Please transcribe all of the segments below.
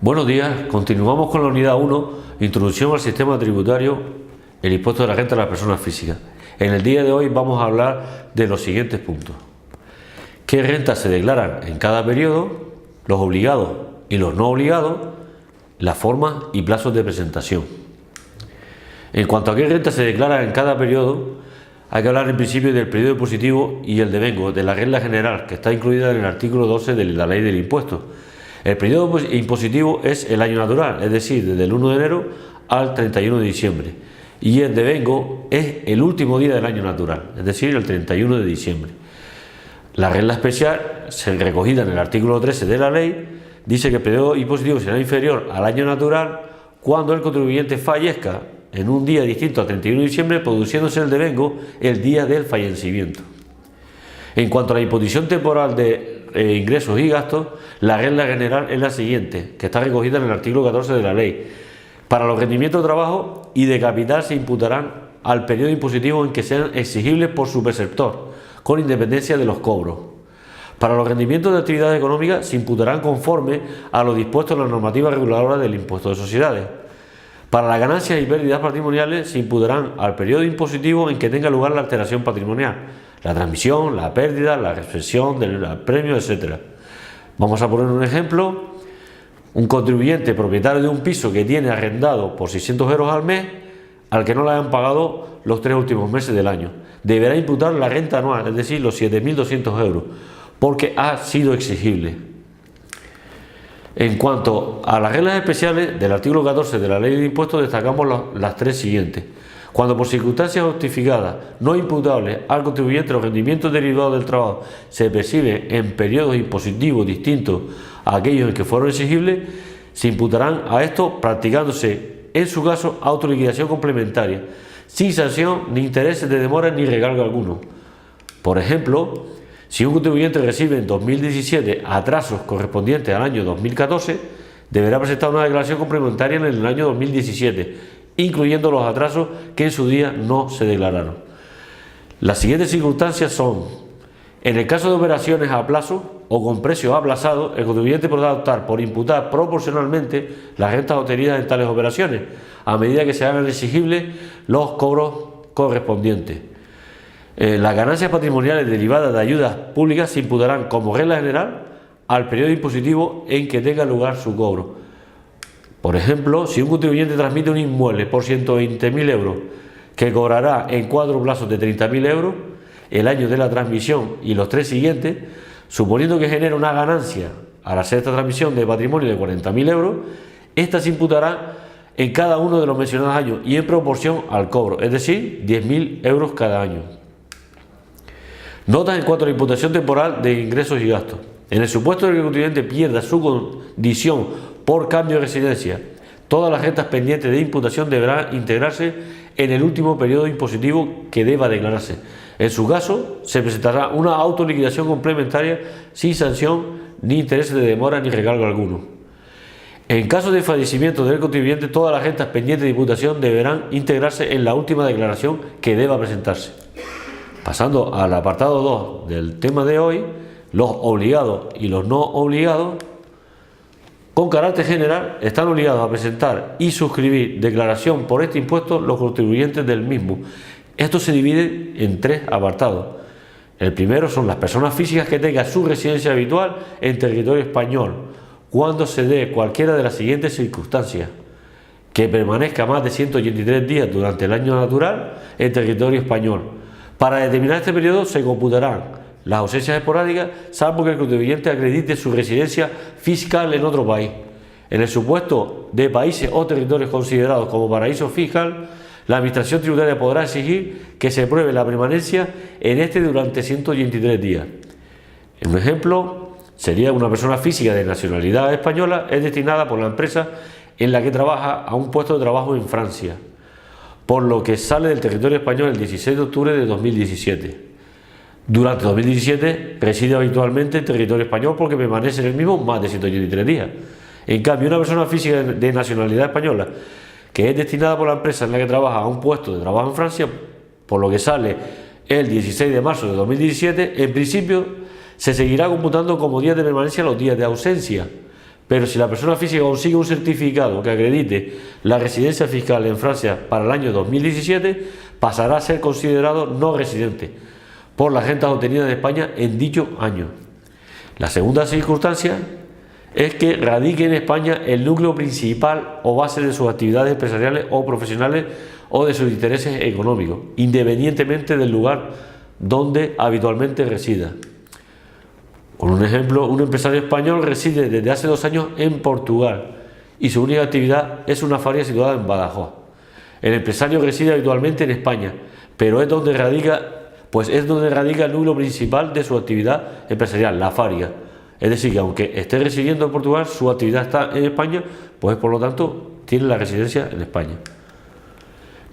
Buenos días, continuamos con la unidad 1, Introducción al sistema tributario, el impuesto de la renta de las personas físicas. En el día de hoy vamos a hablar de los siguientes puntos. ¿Qué rentas se declaran en cada periodo? Los obligados y los no obligados, la forma y plazos de presentación. En cuanto a qué renta se declara en cada periodo, hay que hablar en principio del periodo impositivo y el devengo, de la regla general que está incluida en el artículo 12 de la ley del impuesto. El periodo impositivo es el año natural, es decir, desde el 1 de enero al 31 de diciembre. Y el devengo es el último día del año natural, es decir, el 31 de diciembre. La regla especial, recogida en el artículo 13 de la ley, dice que el periodo impositivo será inferior al año natural cuando el contribuyente fallezca en un día distinto al 31 de diciembre, produciéndose el devengo el día del fallecimiento. En cuanto a la imposición temporal de ingresos y gastos, la regla general es la siguiente, que está recogida en el artículo 14 de la ley. Para los rendimientos de trabajo y de capital se imputarán al periodo impositivo en que sean exigibles por su perceptor, con independencia de los cobros. Para los rendimientos de actividad económica se imputarán conforme a lo dispuesto en la normativa reguladora del impuesto de sociedades. Para las ganancias y pérdidas patrimoniales se imputarán al periodo impositivo en que tenga lugar la alteración patrimonial, la transmisión, la pérdida, la recepción del premio, etc. Vamos a poner un ejemplo. Un contribuyente propietario de un piso que tiene arrendado por 600 euros al mes, al que no le hayan pagado los 3 últimos meses del año, deberá imputar la renta anual, es decir, los 7.200 euros, porque ha sido exigible. En cuanto a las reglas especiales del artículo 14 de la ley de impuestos, destacamos las tres siguientes. Cuando por circunstancias justificadas no imputables al contribuyente los rendimientos derivados del trabajo se perciben en periodos impositivos distintos a aquellos en que fueron exigibles, se imputarán a estos practicándose en su caso autoliquidación complementaria, sin sanción ni intereses de demora ni recargo alguno. Por ejemplo, si un contribuyente recibe en 2017 atrasos correspondientes al año 2014, deberá presentar una declaración complementaria en el año 2017, incluyendo los atrasos que en su día no se declararon. Las siguientes circunstancias son: en el caso de operaciones a plazo o con precios aplazados, el contribuyente podrá optar por imputar proporcionalmente las rentas obtenidas en tales operaciones, a medida que se hagan exigibles los cobros correspondientes. Las ganancias patrimoniales derivadas de ayudas públicas se imputarán como regla general al periodo impositivo en que tenga lugar su cobro. Por ejemplo, si un contribuyente transmite un inmueble por 120.000 euros que cobrará en 4 plazos de 30.000 euros el año de la transmisión y los 3 siguientes, suponiendo que genera una ganancia al hacer esta transmisión de patrimonio de 40.000 euros, esta se imputará en cada uno de los mencionados años y en proporción al cobro, es decir, 10.000 euros cada año. Notas en cuanto a la imputación temporal de ingresos y gastos. En el supuesto de que el contribuyente pierda su condición por cambio de residencia, todas las rentas pendientes de imputación deberán integrarse en el último periodo impositivo que deba declararse. En su caso, se presentará una autoliquidación complementaria sin sanción ni intereses de demora ni recargo alguno. En caso de fallecimiento del contribuyente, todas las rentas pendientes de imputación deberán integrarse en la última declaración que deba presentarse. Pasando al apartado 2 del tema de hoy, los obligados y los no obligados, con carácter general, están obligados a presentar y suscribir declaración por este impuesto los contribuyentes del mismo. Esto se divide en 3 apartados. El primero son las personas físicas que tengan su residencia habitual en territorio español, cuando se dé cualquiera de las siguientes circunstancias: que permanezca más de 183 días durante el año natural en territorio español. Para determinar este periodo se computarán las ausencias esporádicas, salvo que el contribuyente acredite su residencia fiscal en otro país. En el supuesto de países o territorios considerados como paraíso fiscal, la Administración tributaria podrá exigir que se pruebe la permanencia en este durante 183 días. Un ejemplo sería: una persona física de nacionalidad española es destinada por la empresa en la que trabaja a un puesto de trabajo en Francia, por lo que sale del territorio español el 16 de octubre de 2017. Durante 2017 reside habitualmente en territorio español porque permanece en el mismo más de 183 días. En cambio, una persona física de nacionalidad española que es destinada por la empresa en la que trabaja a un puesto de trabajo en Francia, por lo que sale el 16 de marzo de 2017, en principio se seguirá computando como días de permanencia los días de ausencia, pero si la persona física consigue un certificado que acredite la residencia fiscal en Francia para el año 2017, pasará a ser considerado no residente por las rentas obtenidas en España en dicho año. La segunda circunstancia es que radique en España el núcleo principal o base de sus actividades empresariales o profesionales o de sus intereses económicos, independientemente del lugar donde habitualmente resida. Por un ejemplo, un empresario español reside desde hace 2 años en Portugal y su única actividad es una fábrica situada en Badajoz. El empresario reside habitualmente en España, pero es donde radica el núcleo principal de su actividad empresarial, la fábrica. Es decir, que aunque esté residiendo en Portugal, su actividad está en España, pues por lo tanto tiene la residencia en España.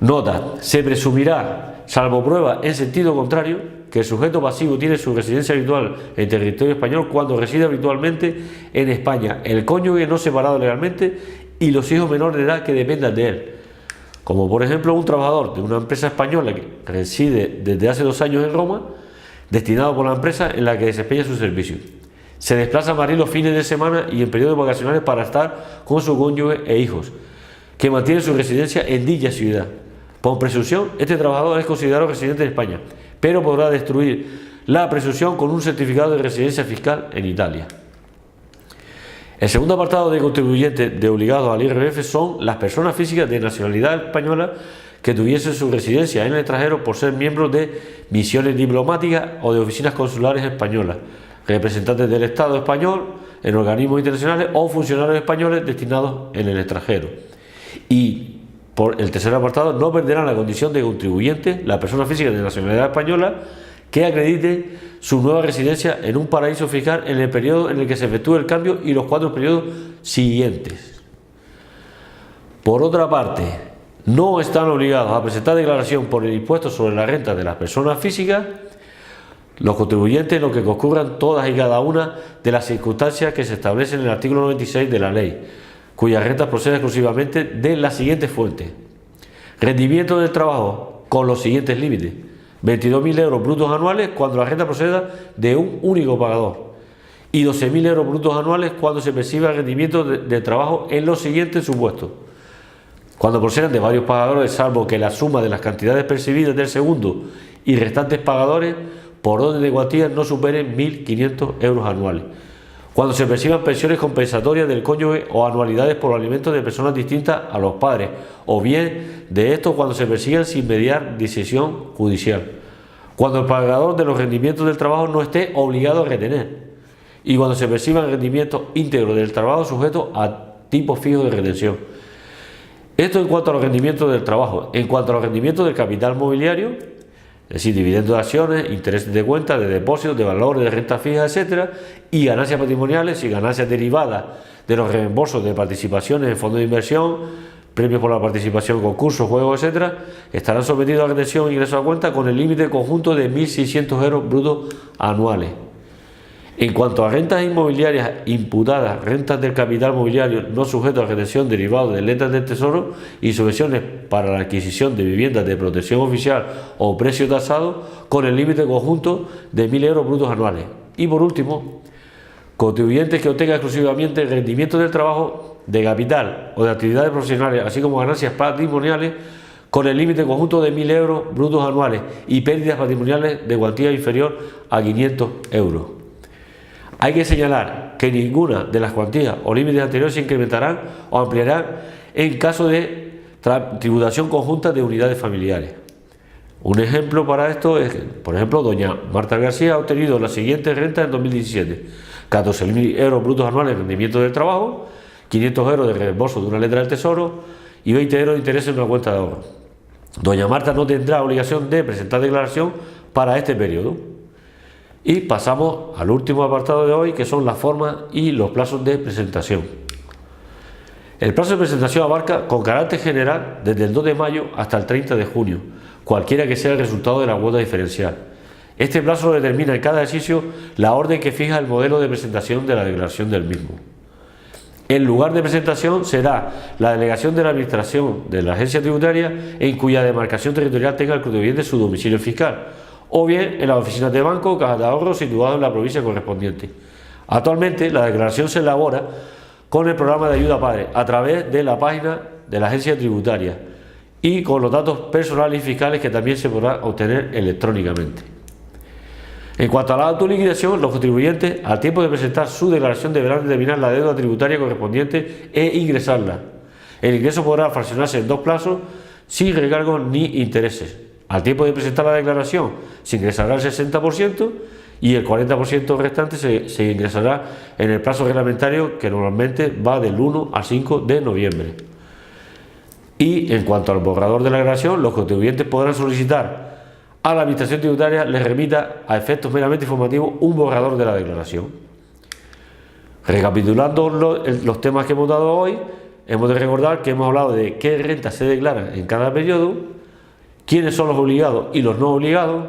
Nota: se presumirá, salvo prueba en sentido contrario, que el sujeto pasivo tiene su residencia habitual en territorio español cuando reside habitualmente en España, el cónyuge no separado legalmente y los hijos menores de edad que dependan de él. Como por ejemplo un trabajador de una empresa española que reside desde hace 2 años en Roma, destinado por la empresa en la que desempeña su servicio. Se desplaza a Madrid los fines de semana y en periodos vacacionales para estar con su cónyuge e hijos, que mantienen su residencia en dicha ciudad. Por presunción, este trabajador es considerado residente en España, pero podrá destruir la presunción con un certificado de residencia fiscal en Italia. El segundo apartado de contribuyentes de obligados al IRPF son las personas físicas de nacionalidad española que tuviesen su residencia en el extranjero por ser miembros de misiones diplomáticas o de oficinas consulares españolas, representantes del Estado español en organismos internacionales o funcionarios españoles destinados en el extranjero. Y por el tercer apartado, no perderán la condición de contribuyente la persona física de nacionalidad española que acredite su nueva residencia en un paraíso fiscal en el periodo en el que se efectúe el cambio y los 4 periodos siguientes. Por otra parte, no están obligados a presentar declaración por el impuesto sobre la renta de las personas físicas los contribuyentes en los que concurran todas y cada una de las circunstancias que se establecen en el artículo 96 de la ley, cuyas rentas proceden exclusivamente de las siguientes fuentes: rendimiento del trabajo con los siguientes límites: 22.000 euros brutos anuales cuando la renta proceda de un único pagador y 12.000 euros brutos anuales cuando se perciba el rendimiento de trabajo en los siguientes supuestos: cuando procedan de varios pagadores, salvo que la suma de las cantidades percibidas del segundo y restantes pagadores por orden de cuantía no superen 1.500 euros anuales; cuando se perciban pensiones compensatorias del cónyuge o anualidades por alimentos de personas distintas a los padres, o bien de estos cuando se persigan sin mediar decisión judicial; cuando el pagador de los rendimientos del trabajo no esté obligado a retener; y cuando se perciban rendimientos íntegros del trabajo sujetos a tipos fijos de retención. Esto en cuanto a los rendimientos del trabajo. En cuanto a los rendimientos del capital mobiliario, es decir, dividendos de acciones, intereses de cuenta, de depósitos, de valores, de renta fija, etcétera, y ganancias patrimoniales y ganancias derivadas de los reembolsos de participaciones en fondos de inversión, premios por la participación, concursos, juegos, etcétera, estarán sometidos a retención e ingreso a cuenta con el límite conjunto de 1.600 euros brutos anuales. En cuanto a rentas inmobiliarias imputadas, rentas del capital mobiliario no sujetos a retención derivados de letras del Tesoro y subvenciones para la adquisición de viviendas de protección oficial o precio tasado con el límite conjunto de 1.000 euros brutos anuales. Y por último, contribuyentes que obtengan exclusivamente el rendimiento del trabajo, de capital o de actividades profesionales, así como ganancias patrimoniales, con el límite conjunto de 1.000 euros brutos anuales y pérdidas patrimoniales de cuantía inferior a 500 euros. Hay que señalar que ninguna de las cuantías o límites anteriores se incrementarán o ampliarán en caso de tributación conjunta de unidades familiares. Un ejemplo para esto es que, por ejemplo, doña Marta García ha obtenido la siguiente renta en 2017: 14.000 euros brutos anuales de rendimiento del trabajo, 500 euros de reembolso de una letra del Tesoro y 20 euros de interés en una cuenta de ahorro. Doña Marta no tendrá obligación de presentar declaración para este periodo. Y pasamos al último apartado de hoy, que son las formas y los plazos de presentación. El plazo de presentación abarca con carácter general desde el 2 de mayo hasta el 30 de junio, cualquiera que sea el resultado de la cuota diferencial. Este plazo determina en cada ejercicio la orden que fija el modelo de presentación de la declaración del mismo. El lugar de presentación será la delegación de la Administración de la Agencia Tributaria en cuya demarcación territorial tenga el contribuyente su domicilio fiscal, o bien en las oficinas de banco o cajas de ahorro situadas en la provincia correspondiente. Actualmente la declaración se elabora con el programa de ayuda padre a través de la página de la agencia tributaria y con los datos personales y fiscales que también se podrá obtener electrónicamente. En cuanto a la autoliquidación, los contribuyentes al tiempo de presentar su declaración deberán determinar la deuda tributaria correspondiente e ingresarla. El ingreso podrá fraccionarse en 2 plazos sin recargos ni intereses. Al tiempo de presentar la declaración se ingresará el 60% y el 40% restante se ingresará en el plazo reglamentario, que normalmente va del 1 al 5 de noviembre. Y en cuanto al borrador de la declaración, los contribuyentes podrán solicitar a la Administración Tributaria les remita a efectos meramente informativos un borrador de la declaración. Recapitulando los temas que hemos dado hoy, hemos de recordar que hemos hablado de qué rentas se declaran en cada periodo, quiénes son los obligados y los no obligados,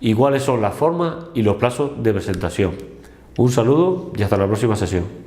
y cuáles son las formas y los plazos de presentación. Un saludo y hasta la próxima sesión.